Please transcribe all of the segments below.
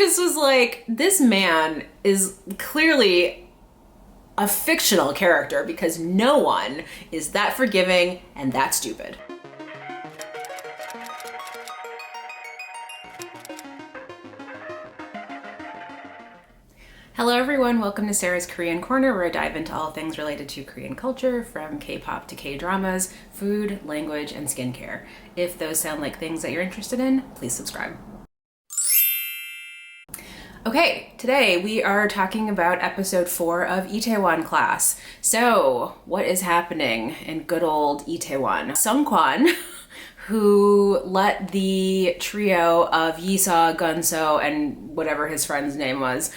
just was like, this man is clearly a fictional character because no one is that forgiving and that stupid. Hello everyone, welcome to Sarah's Korean Corner, where I dive into all things related to Korean culture, from K-pop to K-dramas, food, language, and skincare. If those sound like things that you're interested in, please subscribe. Okay, today we are talking about episode 4 of Itaewon class. So, what is happening in good old Itaewon? Seung-kwon, who let the trio of Yi-Seo, Gun-seo, and whatever his friend's name was,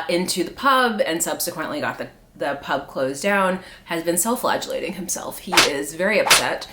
into the pub and subsequently got the pub closed down, has been self-flagellating himself. He is very upset.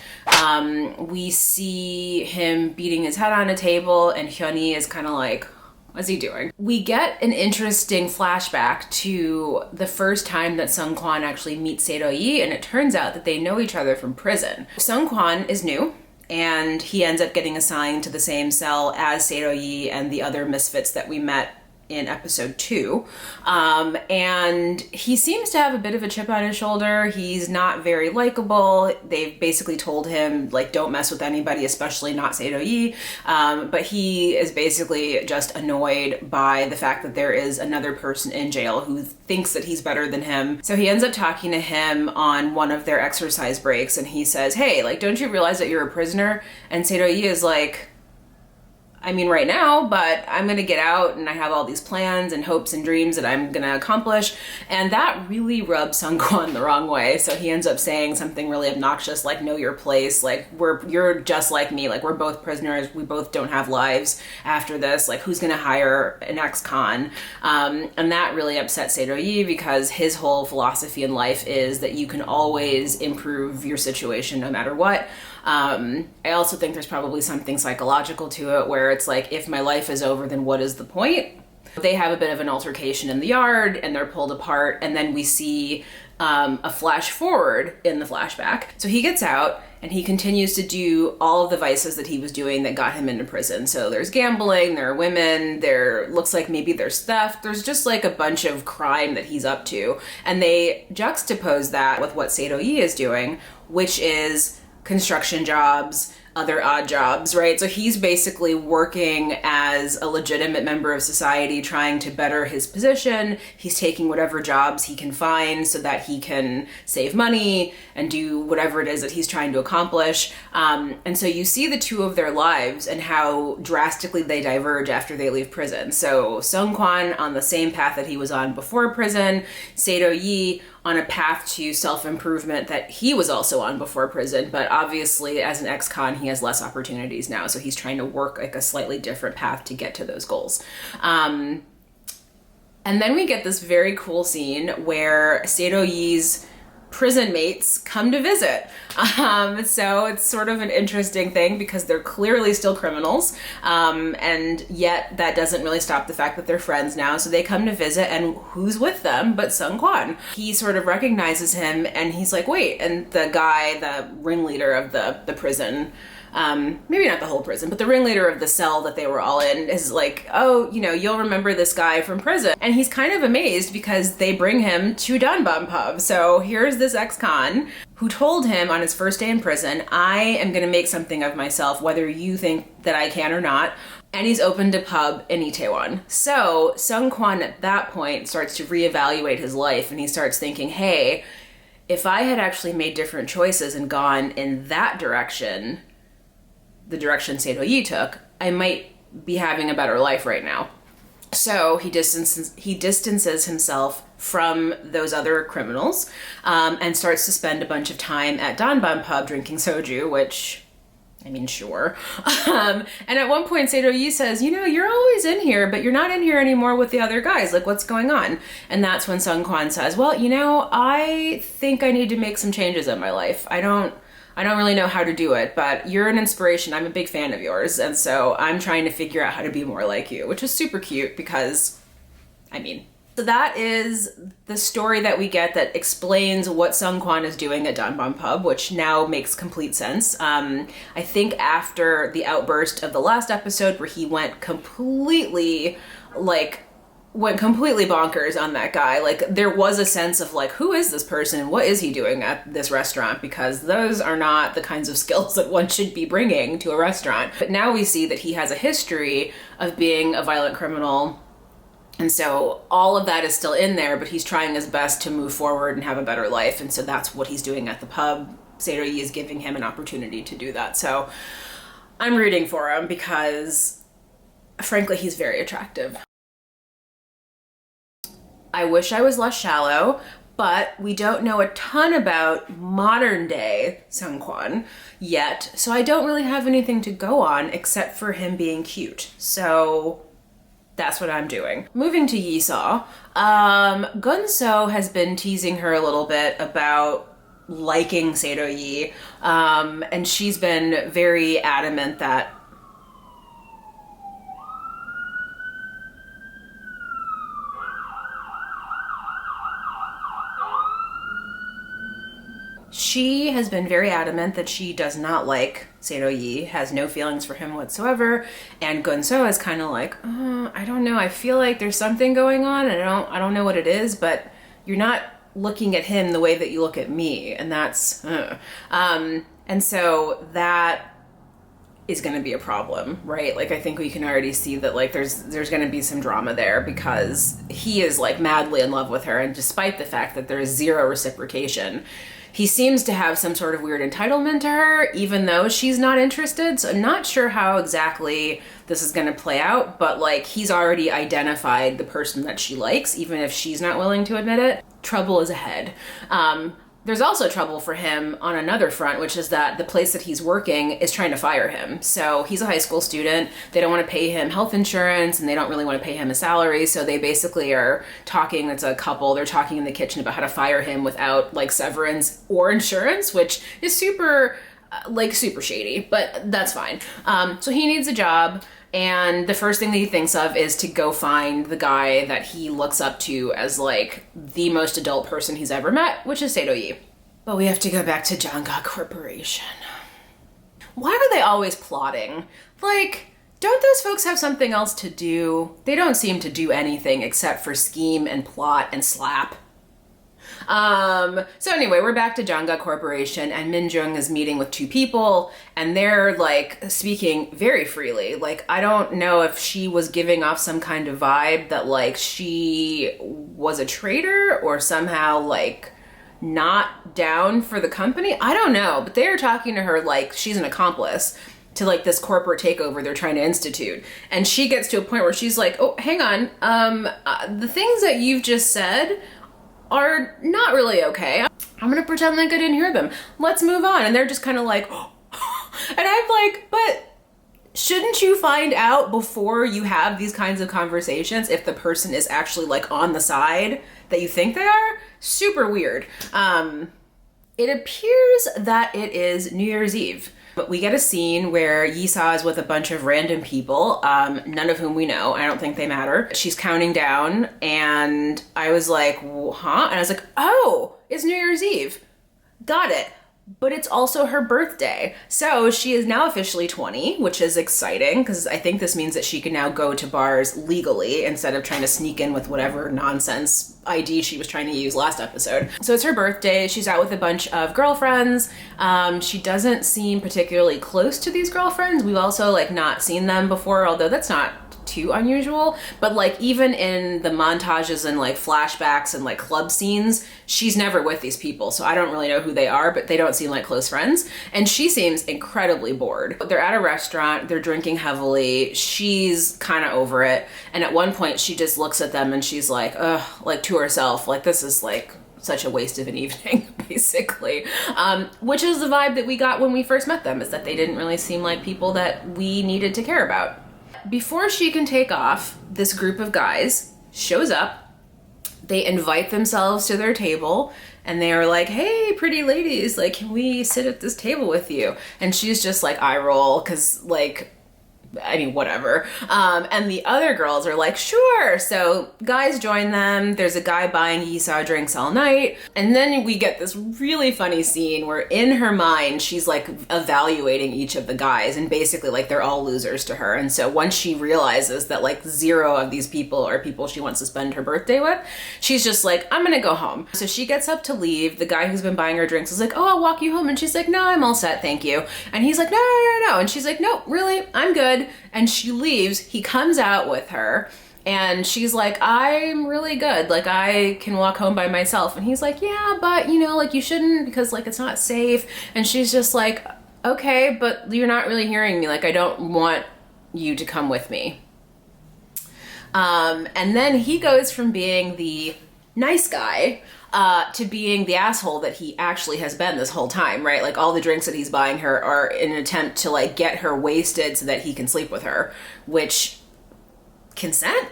We see him beating his head on a table, and Hyunhee is kind of like, what's he doing? We get an interesting flashback to the first time that Seung-kwon actually meets Saeroyi, and it turns out that they know each other from prison. Seung-kwon is new, and he ends up getting assigned to the same cell as Saeroyi and the other misfits that we met in episode 2. And he seems to have a bit of a chip on his shoulder. He's not very likable. They've basically told him, like, don't mess with anybody, especially not Saeroyi. But he is basically just annoyed by the fact that there is another person in jail who thinks that he's better than him. So he ends up talking to him on one of their exercise breaks, and he says, hey, like, don't you realize that you're a prisoner? And Saeroyi is like, I mean, right now, but I'm gonna get out and I have all these plans and hopes and dreams that I'm gonna accomplish. And that really rubs Seung-kwon the wrong way. So he ends up saying something really obnoxious, like, know your place, like, you're just like me, like, we're both prisoners, we both don't have lives after this, like, who's gonna hire an ex-con? And that really upset Saeroyi because his whole philosophy in life is that you can always improve your situation no matter what. I also think there's probably something psychological to it where it's like, if my life is over, then what is the point? They have a bit of an altercation in the yard and they're pulled apart, and then we see a flash forward in the flashback. So he gets out and he continues to do all of the vices that he was doing that got him into prison. So there's gambling, there are women, there looks like maybe there's theft, there's just like a bunch of crime that he's up to. And they juxtapose that with what Saeroyi is doing, which is construction jobs, other odd jobs, right? So he's basically working as a legitimate member of society, trying to better his position. He's taking whatever jobs he can find so that he can save money and do whatever it is that he's trying to accomplish. And so you see the two of their lives and how drastically they diverge after they leave prison. So Seung-kwon on the same path that he was on before prison, Saeroyi on a path to self-improvement that he was also on before prison, but obviously as an ex-con, he has less opportunities now, so he's trying to work like a slightly different path to get to those goals. And then we get this very cool scene where Saeroyi's prison mates come to visit. So it's sort of an interesting thing because they're clearly still criminals, and yet that doesn't really stop the fact that they're friends now. So they come to visit, and who's with them but Seung-kwon? He sort of recognizes him and he's like, wait, and the guy, the ringleader of the prison, maybe not the whole prison, but the ringleader of the cell that they were all in is like, oh, you know, you'll remember this guy from prison. And he's kind of amazed because they bring him to Danbam Pub. So here's this ex-con who told him on his first day in prison, I am gonna make something of myself, whether you think that I can or not. And he's opened a pub in Itaewon. So Seung-kwon at that point starts to reevaluate his life, and he starts thinking, hey, if I had actually made different choices and gone in that direction, the direction Saeroyi took, I might be having a better life right now. So he distances himself from those other criminals, and starts to spend a bunch of time at Danbam Pub drinking soju, which, I mean, sure. And at one point Saeroyi says, you know, you're always in here, but you're not in here anymore with the other guys. Like, what's going on? And that's when Seung-kwon says, well, you know, I think I need to make some changes in my life. I don't really know how to do it, but you're an inspiration. I'm a big fan of yours. And so I'm trying to figure out how to be more like you, which is super cute because, I mean, So that is the story that we get that explains what Seung-kwon is doing at Danbon Pub, which now makes complete sense. I think after the outburst of the last episode where he went completely bonkers on that guy, like there was a sense of like, who is this person and what is he doing at this restaurant? Because those are not the kinds of skills that one should be bringing to a restaurant. But now we see that he has a history of being a violent criminal. And so all of that is still in there, but he's trying his best to move forward and have a better life. And so that's what he's doing at the pub. Saeroyi is giving him an opportunity to do that. So I'm rooting for him because, frankly, he's very attractive. I wish I was less shallow, but we don't know a ton about modern day Seung-kwon yet. So I don't really have anything to go on except for him being cute. So that's what I'm doing. Moving to Yi-Seo, Gun-seo has been teasing her a little bit about liking Saeroyi, and she's been very adamant that she does not like Saeroyi, has no feelings for him whatsoever, and Gun-seo is kind of like, I don't know, I feel like there's something going on, and I don't know what it is, but you're not looking at him the way that you look at me, and that's, and so that is going to be a problem, right? Like, I think we can already see that, like, there's going to be some drama there because he is, like, madly in love with her, and despite the fact that there is zero reciprocation, he seems to have some sort of weird entitlement to her, even though she's not interested. So I'm not sure how exactly this is going to play out, but like he's already identified the person that she likes, even if she's not willing to admit it. Trouble is ahead. There's also trouble for him on another front, which is that the place that he's working is trying to fire him. So he's a high school student. They don't want to pay him health insurance and they don't really want to pay him a salary. So they basically are talking, it's a couple, they're talking in the kitchen about how to fire him without like severance or insurance, which is super shady, but that's fine. So he needs a job. And the first thing that he thinks of is to go find the guy that he looks up to as like the most adult person he's ever met, which is Saeroyi. But we have to go back to Janga Corporation. Why are they always plotting? Like, don't those folks have something else to do? They don't seem to do anything except for scheme and plot and slap. So anyway, we're back to Janga Corporation and Min-jung is meeting with two people and they're like speaking very freely. Like, I don't know if she was giving off some kind of vibe that like she was a traitor or somehow like not down for the company. I don't know, but they're talking to her like she's an accomplice to like this corporate takeover they're trying to institute. And she gets to a point where she's like, oh, hang on. The things that you've just said are not really okay. I'm gonna pretend like I didn't hear them. Let's move on. And they're just kind of like, and I'm like, but shouldn't you find out before you have these kinds of conversations if the person is actually like on the side that you think they are? Super weird. It appears that it is New Year's Eve. But we get a scene where Yi-Seo is with a bunch of random people, none of whom we know. I don't think they matter. She's counting down and I was like, huh? And I was like, oh, it's New Year's Eve. Got it. But it's also her birthday. So she is now officially 20, which is exciting because I think this means that she can now go to bars legally instead of trying to sneak in with whatever nonsense ID she was trying to use last episode. So it's her birthday. She's out with a bunch of girlfriends. She doesn't seem particularly close to these girlfriends. We've also like not seen them before, although that's not too unusual, but like even in the montages and like flashbacks and like club scenes, she's never with these people, so I don't really know who they are, but they don't seem like close friends. And she seems incredibly bored. They're at a restaurant, they're drinking heavily, she's kind of over it, and at one point she just looks at them and she's like, ugh, like to herself, like this is like such a waste of an evening, basically. Which is the vibe that we got when we first met them, is that they didn't really seem like people that we needed to care about. Before she can take off, this group of guys shows up. They invite themselves to their table and they are like, hey, pretty ladies, like, can we sit at this table with you? And she's just like eye roll because like I mean, whatever. And the other girls are like, sure. So guys join them. There's a guy buying Yi-Seo drinks all night. And then we get this really funny scene where in her mind, she's like evaluating each of the guys and basically like they're all losers to her. And so once she realizes that like 0 of these people are people she wants to spend her birthday with, she's just like, I'm gonna go home. So she gets up to leave. The guy who's been buying her drinks is like, oh, I'll walk you home. And she's like, no, I'm all set, thank you. And he's like, no. And she's like, no, really, I'm good. And she leaves. He comes out with her and she's like, I'm really good. Like, I can walk home by myself. And he's like, yeah, but you know, like you shouldn't because like it's not safe. And she's just like, okay, but you're not really hearing me. Like, I don't want you to come with me. And then he goes from being the nice guy to being the asshole that he actually has been this whole time, right? Like all the drinks that he's buying her are in an attempt to like get her wasted so that he can sleep with her, which consent?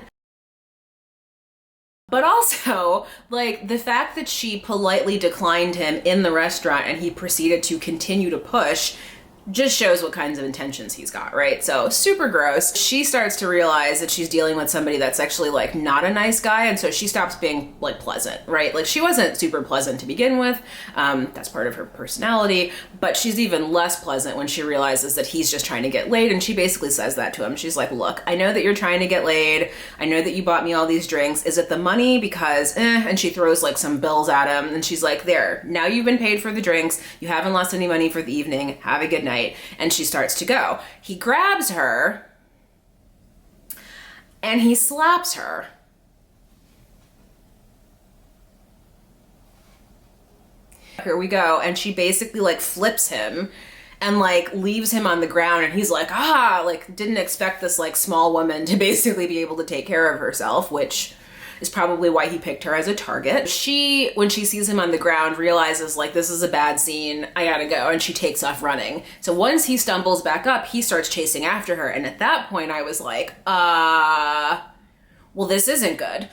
But also, like, the fact that she politely declined him in the restaurant and he proceeded to continue to push just shows what kinds of intentions he's got, right? So super gross. She starts to realize that she's dealing with somebody that's actually like not a nice guy, and so she stops being like pleasant, right? Like she wasn't super pleasant to begin with. That's part of her personality, but she's even less pleasant when she realizes that he's just trying to get laid, and she basically says that to him. She's like, look, I know that you're trying to get laid. I know that you bought me all these drinks. Is it the money? Because and she throws like some bills at him, and she's like, there, now you've been paid for the drinks. You haven't lost any money for the evening. Have a good night. And she starts to go. He grabs her and he slaps her. Here we go. And she basically like flips him and like leaves him on the ground, and he's like, like didn't expect this like small woman to basically be able to take care of herself, which is probably why he picked her as a target. She, when she sees him on the ground, realizes like, this is a bad scene, I gotta go, and she takes off running. So once he stumbles back up, he starts chasing after her, and at that point I was like, well, this isn't good.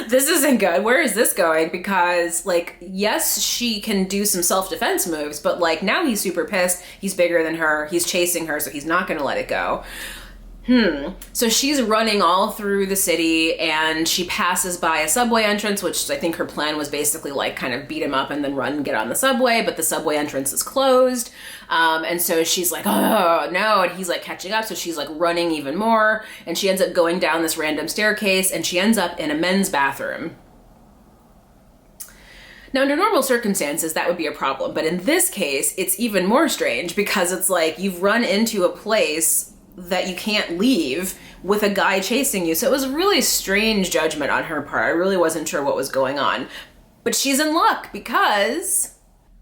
This isn't good. Where is this going? Because like, yes, she can do some self-defense moves, but like now he's super pissed. He's bigger than her. He's chasing her, so he's not gonna let it go. So she's running all through the city, and she passes by a subway entrance, which I think her plan was basically like kind of beat him up and then run and get on the subway, but the subway entrance is closed. And so she's like, oh no, and he's like catching up. So she's like running even more, and she ends up going down this random staircase, and she ends up in a men's bathroom. Now, under normal circumstances, that would be a problem. But in this case, it's even more strange because it's like you've run into a place that you can't leave with a guy chasing you. So it was a really strange judgment on her part. I really wasn't sure what was going on. But she's in luck because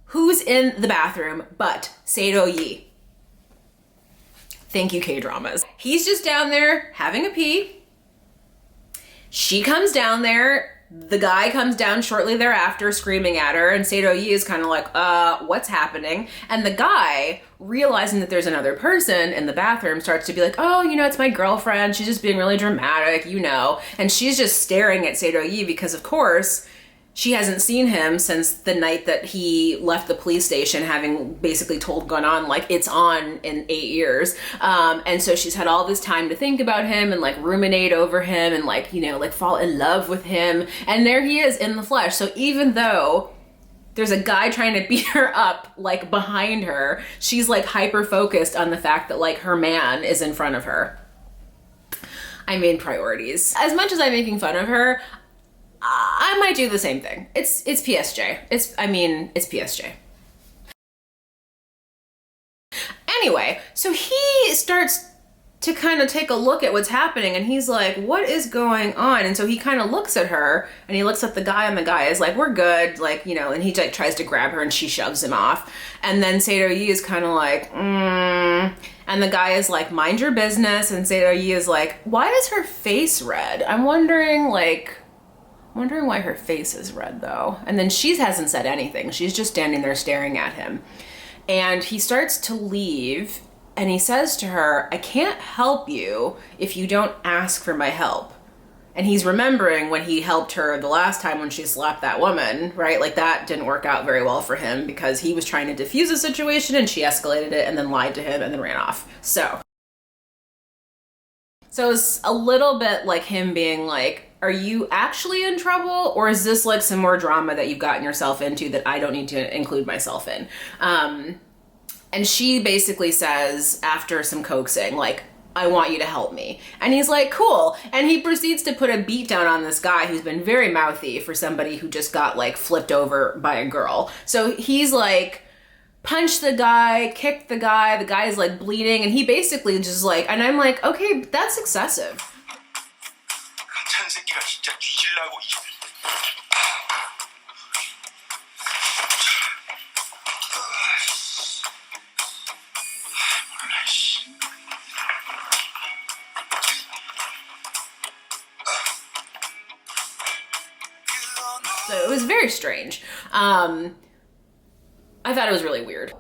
who's in the bathroom but Saeroyi? Thank you, K-dramas. He's just down there having a pee. She comes down there. The guy comes down shortly thereafter screaming at her, and Saeroyi is kind of like, what's happening? And the guy, realizing that there's another person in the bathroom, starts to be like, oh, you know, it's my girlfriend. She's just being really dramatic, you know. And she's just staring at Saeroyi because, of course, she hasn't seen him since the night that he left the police station, having basically told Gonan, like, it's on in 8 years. And so she's had all this time to think about him and like ruminate over him and like, you know, like fall in love with him. And there he is in the flesh. So even though there's a guy trying to beat her up like behind her, she's like hyper focused on the fact that like her man is in front of her. I mean, priorities. As much as I'm making fun of her, I might do the same thing. It's PSJ. It's PSJ. Anyway, so he starts to kind of take a look at what's happening, and he's like, what is going on? And so he kind of looks at her, and he looks at the guy, and the guy is like, we're good, like, you know, and he like tries to grab her, and she shoves him off. And then Saeroyi is kind of like, and the guy is like, mind your business. And Saeroyi is like, why is her face red? I'm wondering why her face is red though. And then she hasn't said anything. She's just standing there staring at him. And he starts to leave, and he says to her, I can't help you if you don't ask for my help. And he's remembering when he helped her the last time when she slapped that woman, right? Like that didn't work out very well for him because he was trying to defuse the situation and she escalated it and then lied to him and then ran off. So So it's a little bit like him being like, are you actually in trouble? Or is this like some more drama that you've gotten yourself into that I don't need to include myself in? And she basically says, after some coaxing, like, I want you to help me. And he's like, cool. And he proceeds to put a beat down on this guy who's been very mouthy for somebody who just got like flipped over by a girl. So he's like, punched the guy, kicked the guy's like bleeding, and he basically just like, and I'm like, okay, that's excessive. So it was very strange. I thought it was really weird.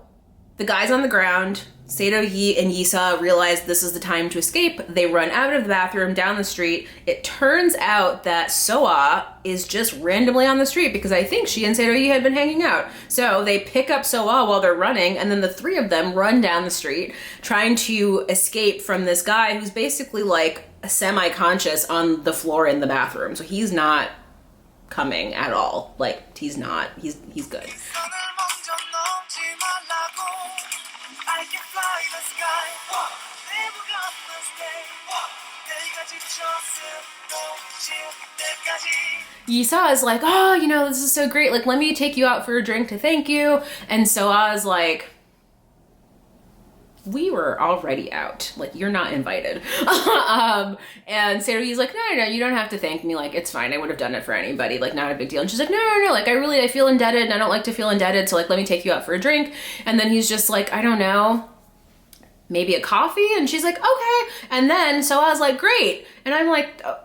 The guy's on the ground. Saeroyi and Yi-Seo realize this is the time to escape. They run out of the bathroom, down the street. It turns out that Seoa is just randomly on the street because I think she and Saeroyi had been hanging out. So they pick up Seoa while they're running, and then the three of them run down the street trying to escape from this guy who's basically like semi-conscious on the floor in the bathroom. So he's not coming at all. Like, he's good. Yi-Seo is like, oh, you know, this is so great. Like, let me take you out for a drink to thank you. And Seoa is like, we were already out. Like, you're not invited. And Saeroyi's like, no, you don't have to thank me. Like, it's fine. I would have done it for anybody. Like, not a big deal. And she's like, no. Like, I feel indebted and I don't like to feel indebted. So like, let me take you out for a drink. And then he's just like, I don't know, maybe a coffee? And she's like, okay. And then Seoa's like, great. And I'm like, oh.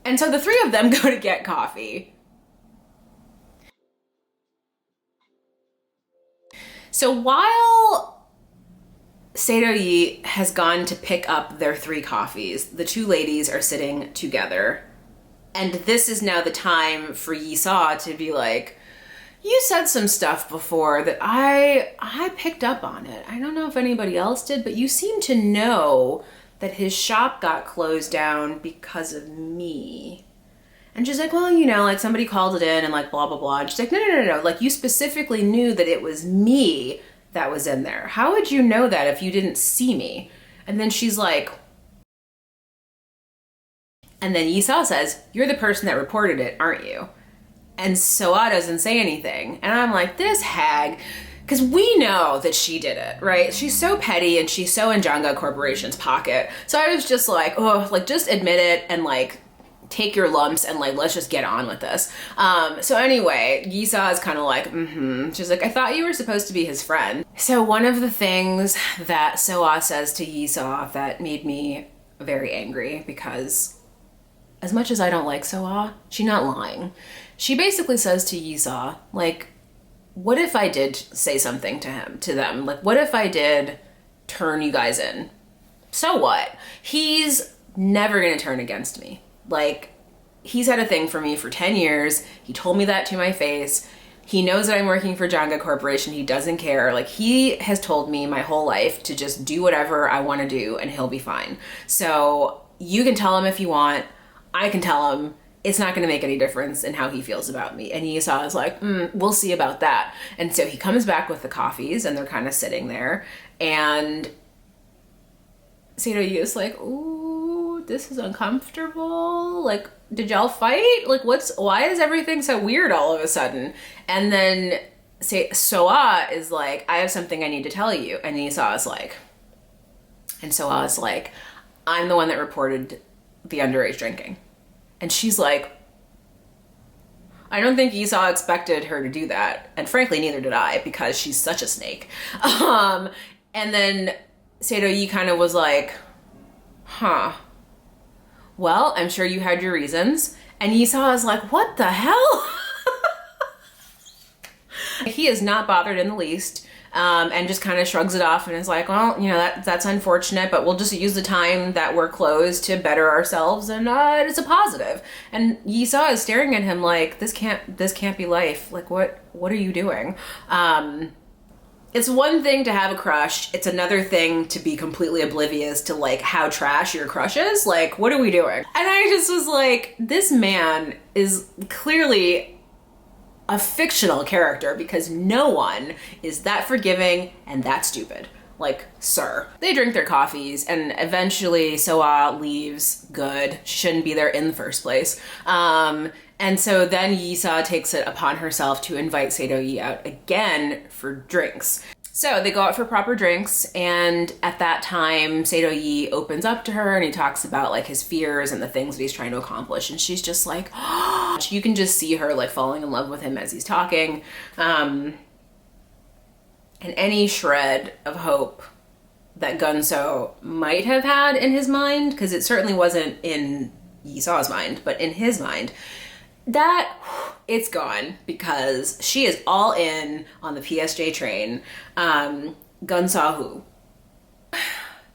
And so the three of them go to get coffee. So while Saeroyi has gone to pick up their 3 coffees, the 2 ladies are sitting together. And this is now the time for Yi-Seo to be like, you said some stuff before that I picked up on it. I don't know if anybody else did, but you seem to know that his shop got closed down because of me. And she's like, well, you know, like somebody called it in and like blah, blah, blah. And she's like, no. Like, you specifically knew that it was me that was in there. How would you know that if you didn't see me? And then she's like, and then Yi-Seo says, you're the person that reported it, aren't you? And Seoa doesn't say anything. And I'm like, this hag, because we know that she did it, right? She's so petty and she's so in Janga Corporation's pocket. So I was just like, oh, like, just admit it and like take your lumps and like, let's just get on with this. So anyway, Yi-Seo is kind of like, She's like, I thought you were supposed to be his friend. So one of the things that Seoa says to Yi-Seo that made me very angry, because as much as I don't like Seoa, she's not lying. She basically says to Yi-Seo, like, what if I did say something to them? Like, what if I did turn you guys in? So what? He's never gonna turn against me. Like, he's had a thing for me for 10 years. He told me that to my face. He knows that I'm working for Janga Corporation. He doesn't care. Like, he has told me my whole life to just do whatever I want to do and he'll be fine. So you can tell him if you want. I can tell him. It's not going to make any difference in how he feels about me. And Yi-Seo is like, we'll see about that. And so he comes back with the coffees and they're kind of sitting there. And Saeroyi is like, ooh, this is uncomfortable. Like, did y'all fight? Like, why is everything so weird all of a sudden? And then Seoa is like, I have something I need to tell you. And Yi-Seo is like, I'm the one that reported the underage drinking. And she's like, I don't think Yi-Seo expected her to do that. And frankly, neither did I, because she's such a snake. And then Saeroyi kind of was like, well, I'm sure you had your reasons. And Yi-Seo is like, what the hell? He is not bothered in the least. And just kind of shrugs it off and is like, well, you know, that's unfortunate, but we'll just use the time that we're closed to better ourselves, and it's a positive. And Yi-Seo is staring at him like, this can't be life. Like, what are you doing? It's one thing to have a crush. It's another thing to be completely oblivious to like how trash your crush is. Like, what are we doing? And I just was like, this man is clearly a fictional character because no one is that forgiving and that stupid. Like, sir. They drink their coffees and eventually Soa leaves good. She shouldn't be there in the first place. And so then Yi-Seo takes it upon herself to invite Saeroyi out again for drinks. So they go out for proper drinks, and at that time, Saeroyi opens up to her and he talks about like his fears and the things that he's trying to accomplish. And she's just like, oh, you can just see her like falling in love with him as he's talking. And any shred of hope that Gun-so might have had in his mind, because it certainly wasn't in Yi-Seo's mind, but in his mind, that it's gone because she is all in on the PSJ train. Gun-so.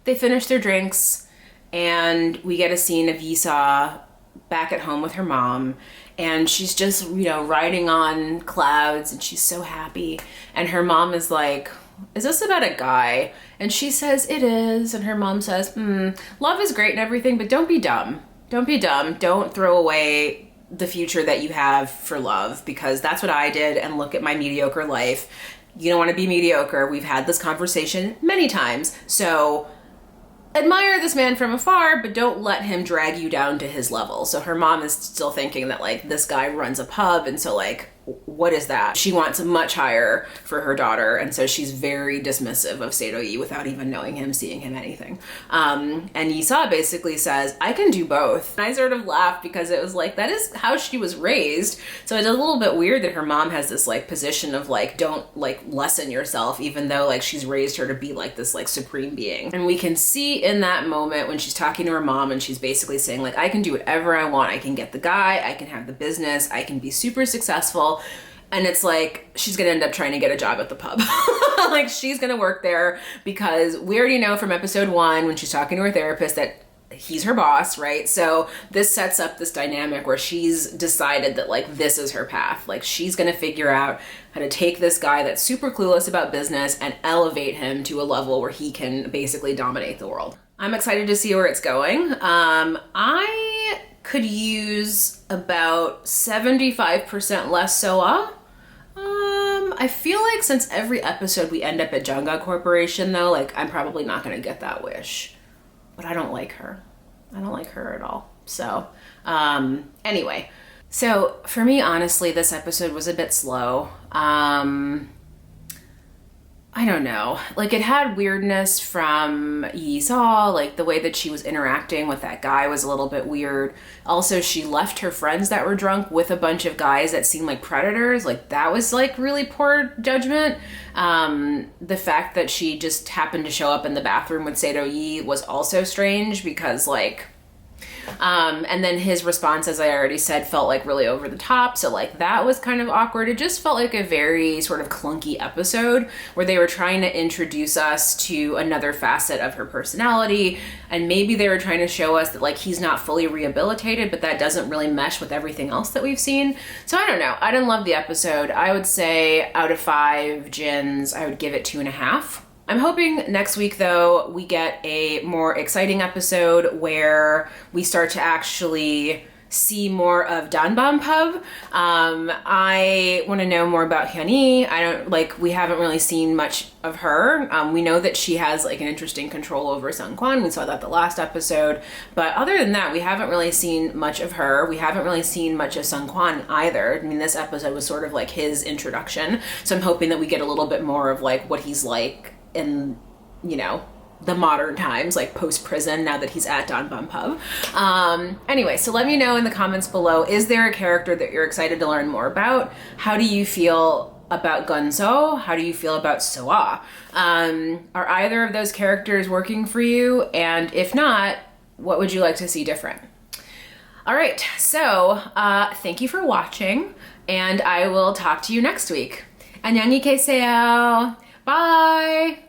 They finish their drinks and we get a scene of Yi-Seo back at home with her mom, and she's just, you know, riding on clouds and she's so happy. And her mom is like, is this about a guy? And she says, it is. And her mom says, love is great and everything, but don't be dumb. Don't be dumb. Don't throw away the future that you have for love, because that's what I did, and look at my mediocre life. You don't want to be mediocre. We've had this conversation many times. So admire this man from afar, but don't let him drag you down to his level. So her mom is still thinking that like this guy runs a pub, and so like, what is that? She wants much higher for her daughter, and so she's very dismissive of Saeroyi without even knowing him, seeing him, anything. And Yi-Seo basically says, I can do both. And I sort of laughed because it was like, that is how she was raised. So it's a little bit weird that her mom has this like position of like, don't like lessen yourself, even though like she's raised her to be like this like supreme being. And we can see in that moment when she's talking to her mom and she's basically saying like, I can do whatever I want. I can get the guy, I can have the business, I can be super successful. And it's like, she's gonna end up trying to get a job at the pub. Like, she's gonna work there because we already know from episode 1 when she's talking to her therapist that he's her boss, right? So this sets up this dynamic where she's decided that like, this is her path. Like, she's gonna figure out how to take this guy that's super clueless about business and elevate him to a level where he can basically dominate the world. I'm excited to see where it's going. I could use about 75% less Soa. I feel like since every episode we end up at Jungga Corporation though, like I'm probably not gonna get that wish. But I don't like her. I don't like her at all. So, anyway. So for me, honestly, this episode was a bit slow. I don't know. Like, it had weirdness from Yi-Seo, like the way that she was interacting with that guy was a little bit weird. Also, she left her friends that were drunk with a bunch of guys that seemed like predators. Like, that was like really poor judgment. The fact that she just happened to show up in the bathroom with Saeroyi was also strange because like, and then his response, as I already said, felt like really over the top. So like that was kind of awkward. It just felt like a very sort of clunky episode where they were trying to introduce us to another facet of her personality. And maybe they were trying to show us that like he's not fully rehabilitated, but that doesn't really mesh with everything else that we've seen. So I don't know. I didn't love the episode. I would say out of 5 gins, I would give it 2.5. I'm hoping next week, though, we get a more exciting episode where we start to actually see more of Danbam Pub. I want to know more about Hyunhee. We haven't really seen much of her. We know that she has like an interesting control over Seung-kwon. We saw that the last episode. But other than that, we haven't really seen much of her. We haven't really seen much of Seung-kwon either. I mean, this episode was sort of like his introduction. So I'm hoping that we get a little bit more of like what he's like in, you know, the modern times, like post-prison, now that he's at Danbam Pub. Anyway, so let me know in the comments below, is there a character that you're excited to learn more about? How do you feel about Gun-so? How do you feel about Soa? Are either of those characters working for you? And if not, what would you like to see different? All right, so thank you for watching, and I will talk to you next week. 안녕히 계세요. Bye!